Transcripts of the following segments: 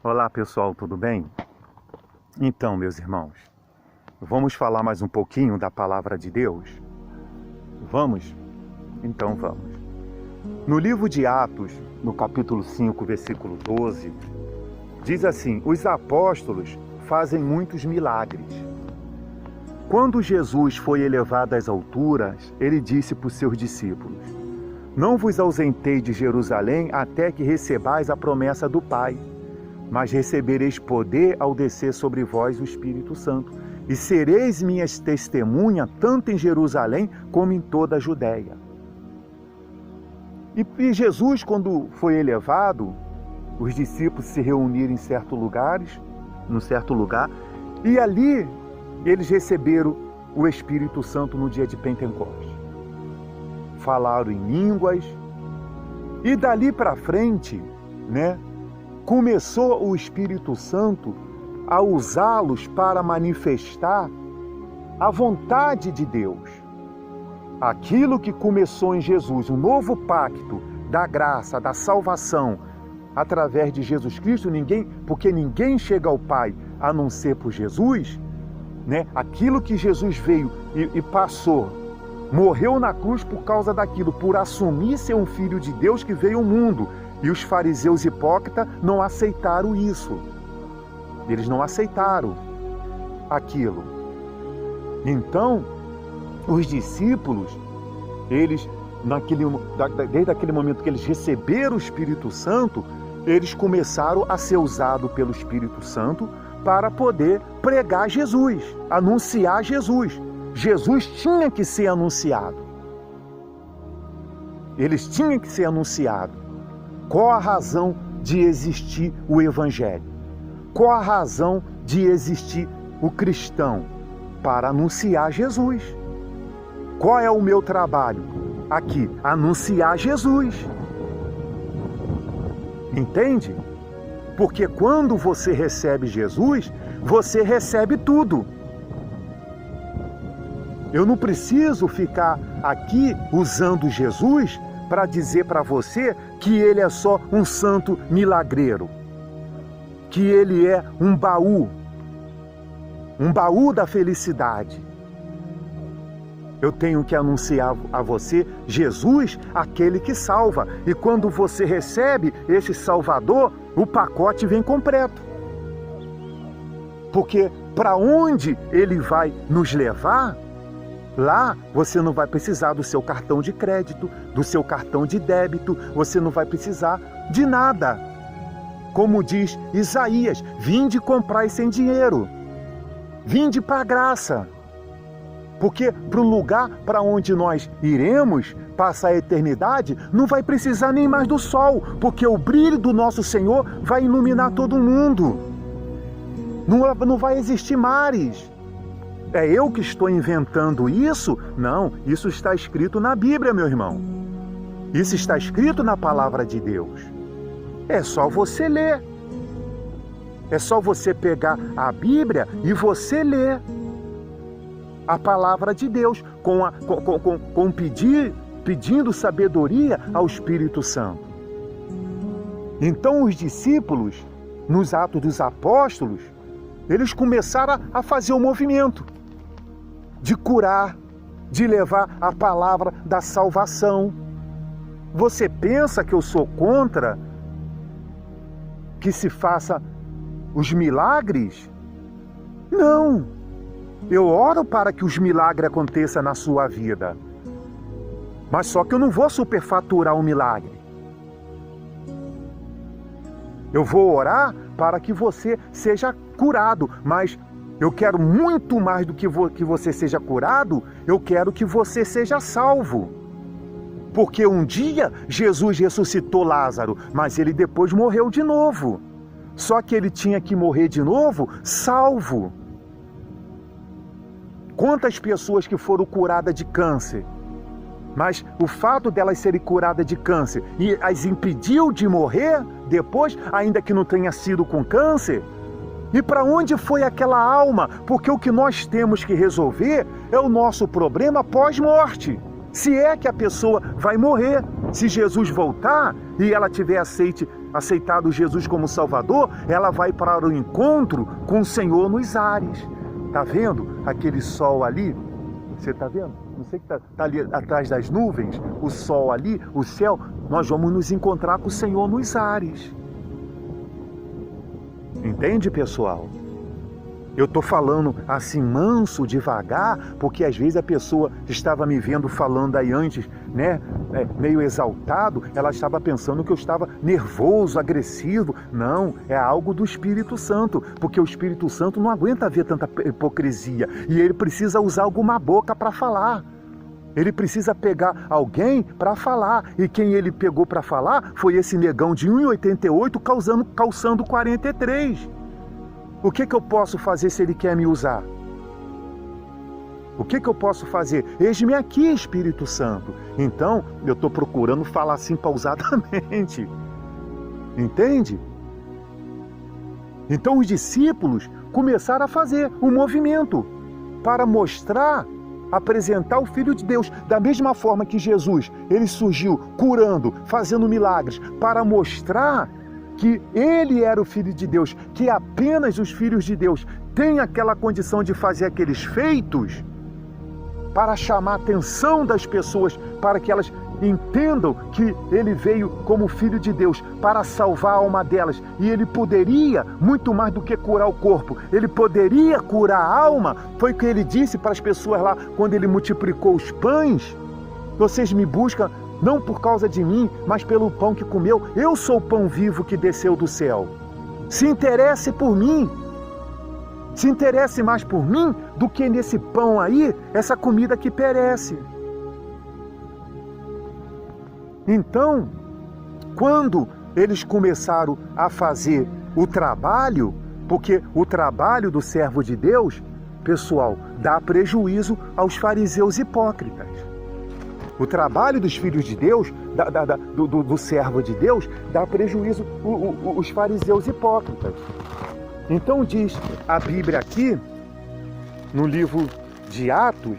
Olá pessoal, tudo bem? Então, meus irmãos, vamos falar mais um pouquinho da palavra de Deus? Vamos? Então vamos. No livro de Atos, no capítulo 5, versículo 12, diz assim: os apóstolos fazem muitos milagres. Quando Jesus foi elevado às alturas, ele disse para os seus discípulos: não vos ausentei de Jerusalém até que recebais a promessa do Pai, mas recebereis poder ao descer sobre vós o Espírito Santo, e sereis minhas testemunhas tanto em Jerusalém como em toda a Judéia. E Jesus, quando foi elevado, os discípulos se reuniram em num certo lugar, e ali eles receberam o Espírito Santo no dia de Pentecostes. Falaram em línguas, e dali para frente, começou o Espírito Santo a usá-los para manifestar a vontade de Deus. Aquilo que começou em Jesus, um novo pacto da graça, da salvação, através de Jesus Cristo, porque ninguém chega ao Pai a não ser por Jesus, aquilo que Jesus veio e passou, morreu na cruz por causa daquilo, por assumir ser um filho de Deus que veio ao mundo. E os fariseus hipócritas não aceitaram isso. Eles não aceitaram aquilo. Então, os discípulos, desde aquele momento que eles receberam o Espírito Santo, eles começaram a ser usados pelo Espírito Santo para poder pregar Jesus, anunciar Jesus. Jesus tinha que ser anunciado. Eles tinham que ser anunciados. Qual a razão de existir o Evangelho? Qual a razão de existir o cristão? Para anunciar Jesus. Qual é o meu trabalho? Aqui, anunciar Jesus. Entende? Porque quando você recebe Jesus, você recebe tudo. Eu não preciso ficar aqui usando Jesus para dizer para você que ele é só um santo milagreiro, que ele é um baú da felicidade. Eu tenho que anunciar a você Jesus, aquele que salva. E quando você recebe esse Salvador, o pacote vem completo. Porque para onde ele vai nos levar, lá você não vai precisar do seu cartão de crédito, do seu cartão de débito, você não vai precisar de nada. Como diz Isaías, vinde comprar sem dinheiro, vinde para a graça. Porque para o lugar para onde nós iremos passar a eternidade, não vai precisar nem mais do sol, porque o brilho do nosso Senhor vai iluminar todo mundo. Não vai existir mares. É eu que estou inventando isso? Não, isso está escrito na Bíblia, meu irmão. Isso está escrito na palavra de Deus. É só você ler. É só você pegar a Bíblia e você ler a palavra de Deus pedindo sabedoria ao Espírito Santo. Então os discípulos, nos Atos dos Apóstolos, eles começaram a fazer o movimento de curar, de levar a palavra da salvação. Você pensa que eu sou contra que se faça os milagres? Não. Eu oro para que os milagres aconteçam na sua vida. Mas só que eu não vou superfaturar o milagre. Eu vou orar para que você seja curado, mas eu quero muito mais do que você seja curado, eu quero que você seja salvo. Porque um dia Jesus ressuscitou Lázaro, mas ele depois morreu de novo. Só que ele tinha que morrer de novo salvo. Quantas pessoas que foram curadas de câncer, mas o fato delas serem curadas de câncer e as impediu de morrer depois, ainda que não tenha sido com câncer? E para onde foi aquela alma? Porque o que nós temos que resolver é o nosso problema pós-morte. Se é que a pessoa vai morrer, se Jesus voltar e ela tiver aceitado Jesus como Salvador, ela vai para o encontro com o Senhor nos ares. Tá vendo aquele sol ali? Você tá vendo? Não sei que tá ali atrás das nuvens, o sol ali, o céu. Nós vamos nos encontrar com o Senhor nos ares. Entende, pessoal? Eu estou falando assim manso, devagar, porque às vezes a pessoa estava me vendo falando aí antes, né, meio exaltado, ela estava pensando que eu estava nervoso, agressivo. Não, é algo do Espírito Santo, porque o Espírito Santo não aguenta ver tanta hipocrisia e ele precisa usar alguma boca para falar. Ele precisa pegar alguém para falar, e quem ele pegou para falar foi esse negão de 1,88 calçando 43. O que eu posso fazer se ele quer me usar? O que eu posso fazer? Eis-me aqui, Espírito Santo. Então, eu estou procurando falar assim pausadamente. Entende? Então, os discípulos começaram a fazer um movimento para mostrar, apresentar o Filho de Deus. Da mesma forma que Jesus, ele surgiu curando, fazendo milagres, para mostrar que ele era o Filho de Deus, que apenas os filhos de Deus têm aquela condição de fazer aqueles feitos, para chamar a atenção das pessoas, para que elas entendam que ele veio como Filho de Deus para salvar a alma delas. E ele poderia, muito mais do que curar o corpo, ele poderia curar a alma. Foi o que ele disse para as pessoas lá, quando ele multiplicou os pães: vocês me buscam não por causa de mim, mas pelo pão que comeu. Eu sou o pão vivo que desceu do céu. Se interesse por mim. Se interesse mais por mim do que nesse pão aí, essa comida que perece. Então, quando eles começaram a fazer o trabalho, porque o trabalho do servo de Deus, pessoal, dá prejuízo aos fariseus hipócritas. O trabalho dos filhos de Deus, do servo de Deus, dá prejuízo aos fariseus hipócritas. Então diz a Bíblia aqui, no livro de Atos,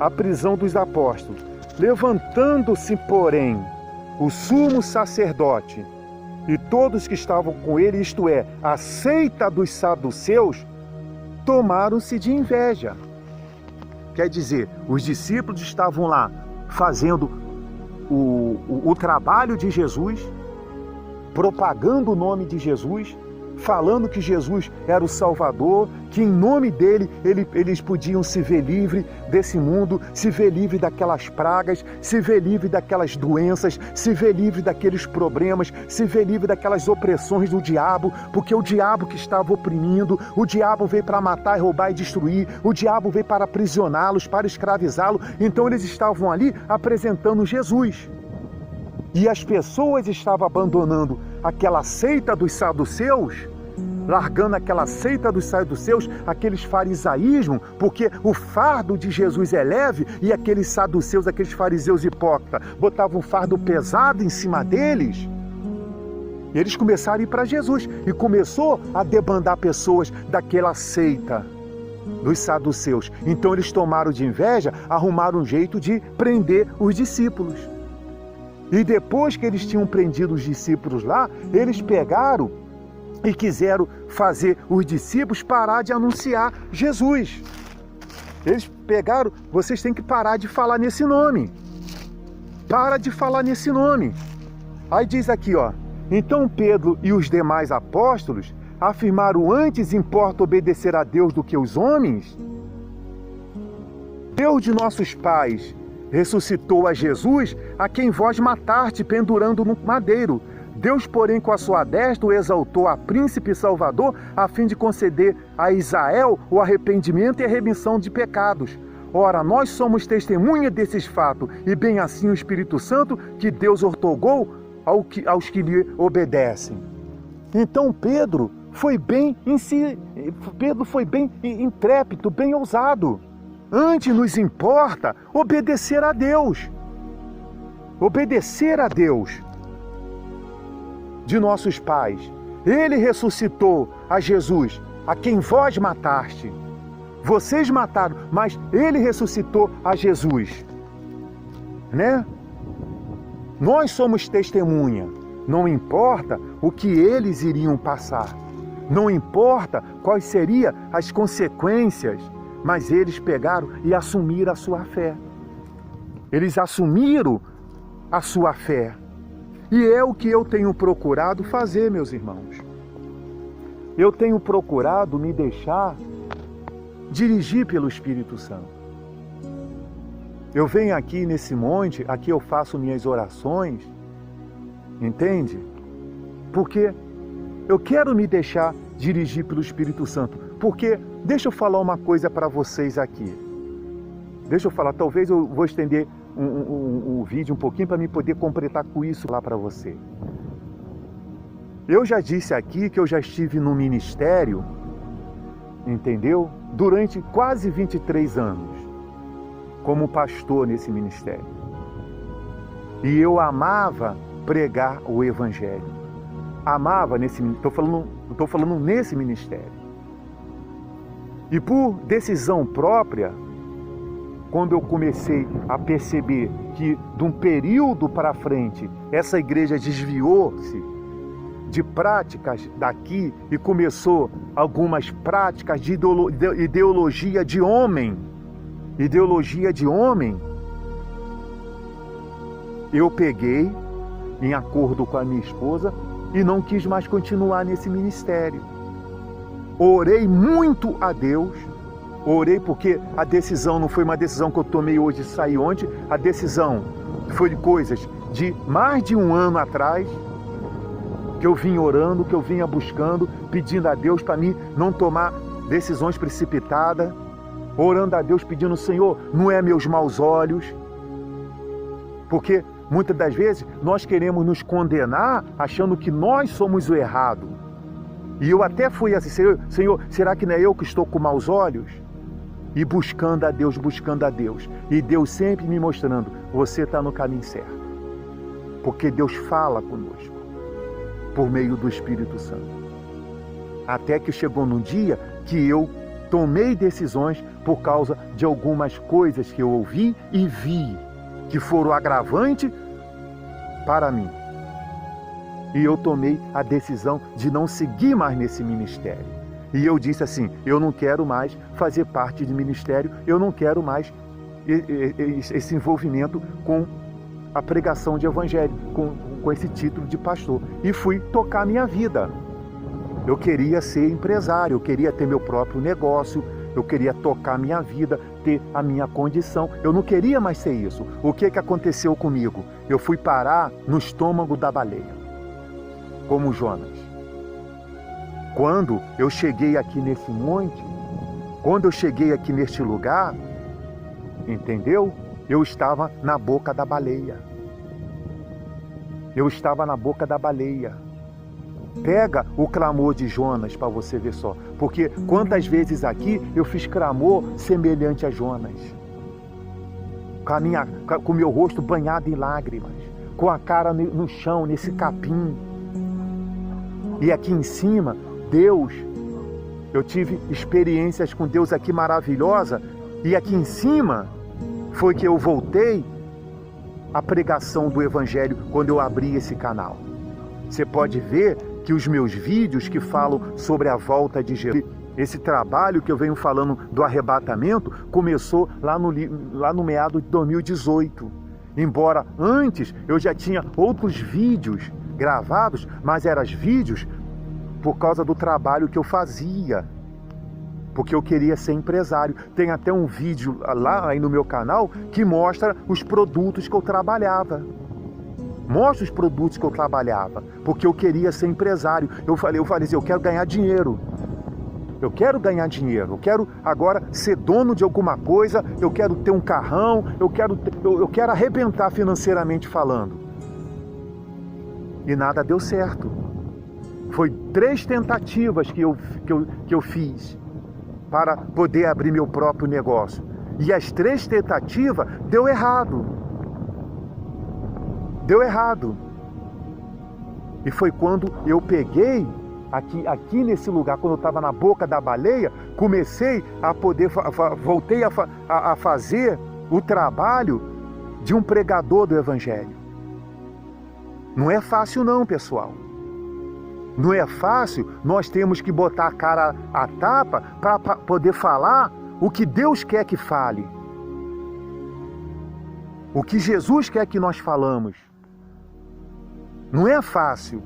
a prisão dos apóstolos. Levantando-se, porém, o sumo sacerdote e todos que estavam com ele, isto é, a seita dos saduceus, tomaram-se de inveja. Quer dizer, os discípulos estavam lá fazendo o trabalho de Jesus, propagando o nome de Jesus, falando que Jesus era o Salvador, que em nome dele eles podiam se ver livre desse mundo, se ver livre daquelas pragas, se ver livre daquelas doenças, se ver livre daqueles problemas, se ver livre daquelas opressões do diabo, porque o diabo que estava oprimindo, o diabo veio para matar, roubar e destruir, o diabo veio para aprisioná-los, para escravizá-los. Então eles estavam ali apresentando Jesus. E as pessoas estavam abandonando aquela seita dos saduceus, largando aquela seita dos saduceus, aqueles farisaísmos, porque o fardo de Jesus é leve e aqueles saduceus, aqueles fariseus hipócritas, botavam um fardo pesado em cima deles. E eles começaram a ir para Jesus e começou a debandar pessoas daquela seita dos saduceus. Então eles tomaram de inveja, arrumaram um jeito de prender os discípulos. E depois que eles tinham prendido os discípulos lá, eles pegaram e quiseram fazer os discípulos parar de anunciar Jesus. Eles pegaram: vocês têm que parar de falar nesse nome. Para de falar nesse nome. Aí diz aqui, ó: então Pedro e os demais apóstolos afirmaram: antes importa obedecer a Deus do que os homens? Deus de nossos pais ressuscitou a Jesus, a quem vós mataste pendurando no madeiro. Deus, porém, com a sua destra o exaltou a príncipe salvador, a fim de conceder a Israel o arrependimento e a remissão de pecados. Ora, nós somos testemunha desses fatos, e bem assim o Espírito Santo que Deus outorgou aos que lhe obedecem. Então Pedro foi bem intrépido, bem ousado. Antes nos importa obedecer a Deus. Obedecer a Deus de nossos pais. Ele ressuscitou a Jesus, a quem vós mataste. Vocês mataram, mas ele ressuscitou a Jesus. Né? Nós somos testemunha. Não importa o que eles iriam passar. Não importa quais seriam as consequências, mas eles pegaram e assumiram a sua fé. Eles assumiram a sua fé. E é o que eu tenho procurado fazer, meus irmãos. Eu tenho procurado me deixar dirigir pelo Espírito Santo. Eu venho aqui nesse monte, aqui eu faço minhas orações, entende? Porque eu quero me deixar dirigir pelo Espírito Santo. Porque, deixa eu falar uma coisa para vocês aqui. Deixa eu falar, talvez eu vou estender o vídeo um pouquinho para me poder completar com isso lá para você. Eu já disse aqui que eu já estive no ministério, entendeu? Durante quase 23 anos, como pastor nesse ministério. E eu amava pregar o Evangelho. Amava estou falando nesse ministério. E por decisão própria, quando eu comecei a perceber que de um período para frente, essa igreja desviou-se de práticas daqui e começou algumas práticas de ideologia de homem. Ideologia de homem. Eu peguei, em acordo com a minha esposa, e não quis mais continuar nesse ministério. Orei muito a Deus. Orei porque a decisão não foi uma decisão que eu tomei hoje e saí ontem. A decisão foi de coisas de mais de um ano atrás, que eu vim orando, que eu vinha buscando, pedindo a Deus para mim não tomar decisões precipitadas, orando a Deus pedindo, Senhor, não é meus maus olhos, porque muitas das vezes nós queremos nos condenar achando que nós somos o errado. E eu até fui assim, Senhor, será que não é eu que estou com maus olhos? E buscando a Deus. E Deus sempre me mostrando, você está no caminho certo. Porque Deus fala conosco, por meio do Espírito Santo. Até que chegou num dia que eu tomei decisões por causa de algumas coisas que eu ouvi e vi, que foram agravantes para mim. E eu tomei a decisão de não seguir mais nesse ministério. E eu disse assim, eu não quero mais fazer parte de ministério, eu não quero mais esse envolvimento com a pregação de evangelho, com esse título de pastor. E fui tocar minha vida. Eu queria ser empresário, eu queria ter meu próprio negócio, eu queria tocar minha vida, ter a minha condição. Eu não queria mais ser isso. O que aconteceu comigo? Eu fui parar no estômago da baleia, como Jonas. Quando eu cheguei aqui nesse monte, quando eu cheguei aqui neste lugar, entendeu? Eu estava na boca da baleia. Eu estava na boca da baleia. Pega o clamor de Jonas para você ver só. Porque quantas vezes aqui eu fiz clamor semelhante a Jonas. Com o meu rosto banhado em lágrimas. Com a cara no chão, nesse capim. E aqui em cima, Deus, eu tive experiências com Deus aqui maravilhosa. E aqui em cima foi que eu voltei à pregação do Evangelho quando eu abri esse canal. Você pode ver que os meus vídeos que falam sobre a volta de Jesus, esse trabalho que eu venho falando do arrebatamento, começou lá no meado de 2018. Embora antes eu já tinha outros vídeos gravados, mas eram vídeos por causa do trabalho que eu fazia. Porque eu queria ser empresário. Tem até um vídeo lá aí no meu canal que mostra os produtos que eu trabalhava. Mostra os produtos que eu trabalhava, porque eu queria ser empresário. Eu falei assim, eu quero ganhar dinheiro. Eu quero ganhar dinheiro. Eu quero agora ser dono de alguma coisa. Eu quero ter um carrão. Eu quero arrebentar financeiramente falando. E nada deu certo. Foi 3 tentativas que eu fiz para poder abrir meu próprio negócio. E as 3 tentativas deu errado. Deu errado. E foi quando eu peguei, aqui nesse lugar, quando eu estava na boca da baleia, comecei a poder, voltei a fazer o trabalho de um pregador do Evangelho. Não é fácil não, pessoal. Não é fácil, nós temos que botar a cara à tapa para poder falar o que Deus quer que fale. O que Jesus quer que nós falamos. Não é fácil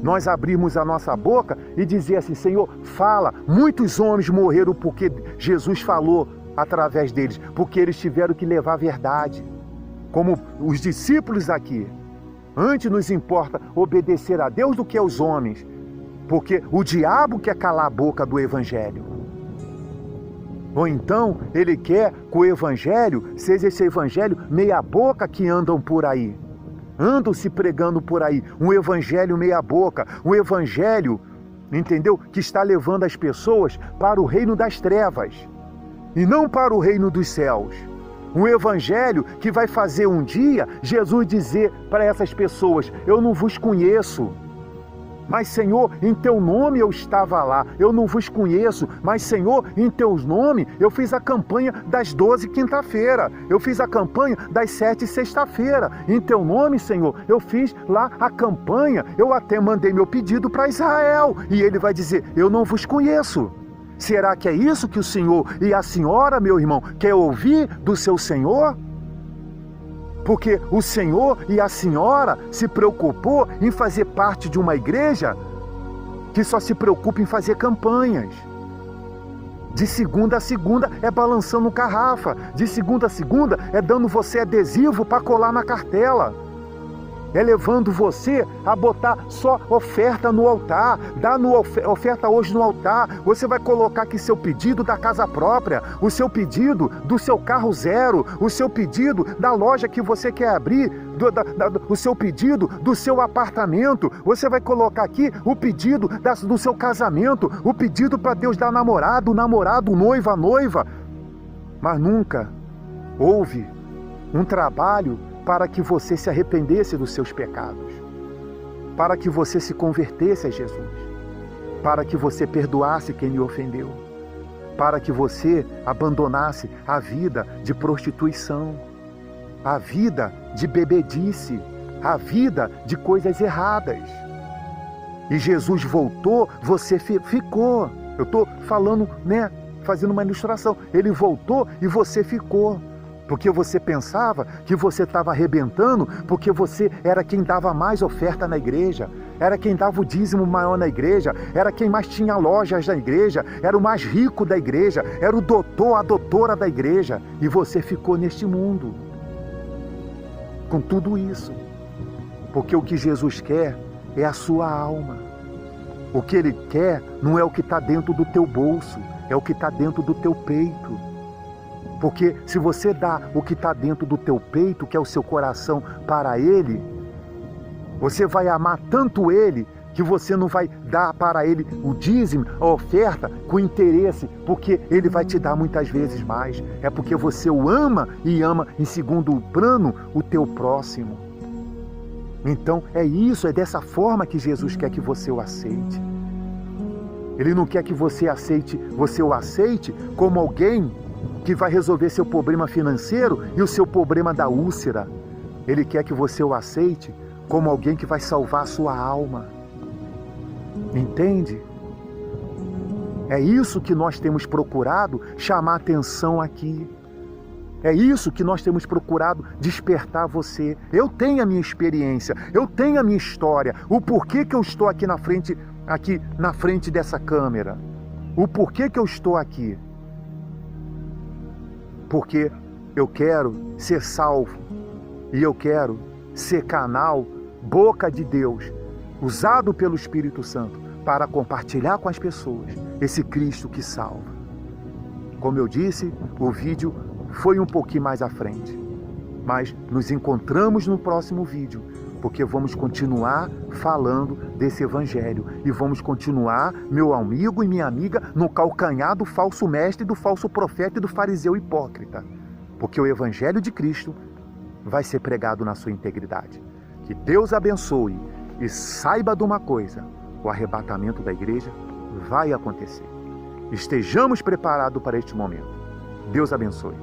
nós abrirmos a nossa boca e dizer assim, Senhor, fala. Muitos homens morreram porque Jesus falou através deles, porque eles tiveram que levar a verdade. Como os discípulos aqui. Antes nos importa obedecer a Deus do que aos homens, porque o diabo quer calar a boca do Evangelho. Ou então ele quer que o Evangelho seja esse Evangelho meia boca que andam por aí. Andam se pregando por aí, um Evangelho meia boca, um Evangelho, entendeu? Que está levando as pessoas para o reino das trevas e não para o reino dos céus. Um evangelho que vai fazer um dia Jesus dizer para essas pessoas, eu não vos conheço, mas Senhor, em teu nome eu estava lá, eu não vos conheço, mas Senhor, em teu nome eu fiz a campanha das 12 quinta-feira, eu fiz a campanha das 7 sexta-feira, em teu nome, Senhor, eu fiz lá a campanha, eu até mandei meu pedido para Israel, e ele vai dizer, eu não vos conheço. Será que é isso que o Senhor e a senhora, meu irmão, quer ouvir do seu Senhor? Porque o Senhor e a senhora se preocupou em fazer parte de uma igreja que só se preocupa em fazer campanhas. De segunda a segunda é balançando garrafa. De segunda a segunda é dando você adesivo para colar na cartela. É levando você a botar só oferta no altar. Dá oferta hoje no altar. Você vai colocar aqui seu pedido da casa própria, o seu pedido do seu carro zero, o seu pedido da loja que você quer abrir, o seu pedido do seu apartamento. Você vai colocar aqui o pedido do seu casamento, o pedido para Deus dar namorado, noiva, noiva. Mas nunca houve um trabalho para que você se arrependesse dos seus pecados, para que você se convertesse a Jesus, para que você perdoasse quem lhe ofendeu, para que você abandonasse a vida de prostituição, a vida de bebedice, a vida de coisas erradas. E Jesus voltou, você ficou. Eu estou falando, fazendo uma ilustração. Ele voltou e você ficou. Porque você pensava que você estava arrebentando, porque você era quem dava mais oferta na igreja, era quem dava o dízimo maior na igreja, era quem mais tinha lojas na igreja, era o mais rico da igreja, era o doutor, a doutora da igreja, e você ficou neste mundo, com tudo isso. Porque o que Jesus quer é a sua alma. O que Ele quer não é o que está dentro do teu bolso, é o que está dentro do teu peito. Porque se você dá o que está dentro do teu peito, que é o seu coração, para Ele, você vai amar tanto Ele, que você não vai dar para Ele o dízimo, a oferta, com interesse, porque Ele vai te dar muitas vezes mais. É porque você o ama e ama em segundo plano o teu próximo. Então é isso, é dessa forma que Jesus quer que você o aceite. Ele não quer que você o aceite como alguém que vai resolver seu problema financeiro e o seu problema da úlcera. Ele quer que você o aceite como alguém que vai salvar a sua alma. Entende? É isso que nós temos procurado chamar atenção aqui. É isso que nós temos procurado despertar você. Eu tenho a minha experiência, eu tenho a minha história, o porquê que eu estou aqui na frente dessa câmera. O porquê que eu estou aqui. Porque eu quero ser salvo e eu quero ser canal, boca de Deus, usado pelo Espírito Santo para compartilhar com as pessoas esse Cristo que salva. Como eu disse, o vídeo foi um pouquinho mais à frente, mas nos encontramos no próximo vídeo, porque vamos continuar falando desse evangelho e vamos continuar, meu amigo e minha amiga, no calcanhar do falso mestre, do falso profeta e do fariseu hipócrita, porque o evangelho de Cristo vai ser pregado na sua integridade. Que Deus abençoe e saiba de uma coisa, o arrebatamento da igreja vai acontecer. Estejamos preparados para este momento. Deus abençoe.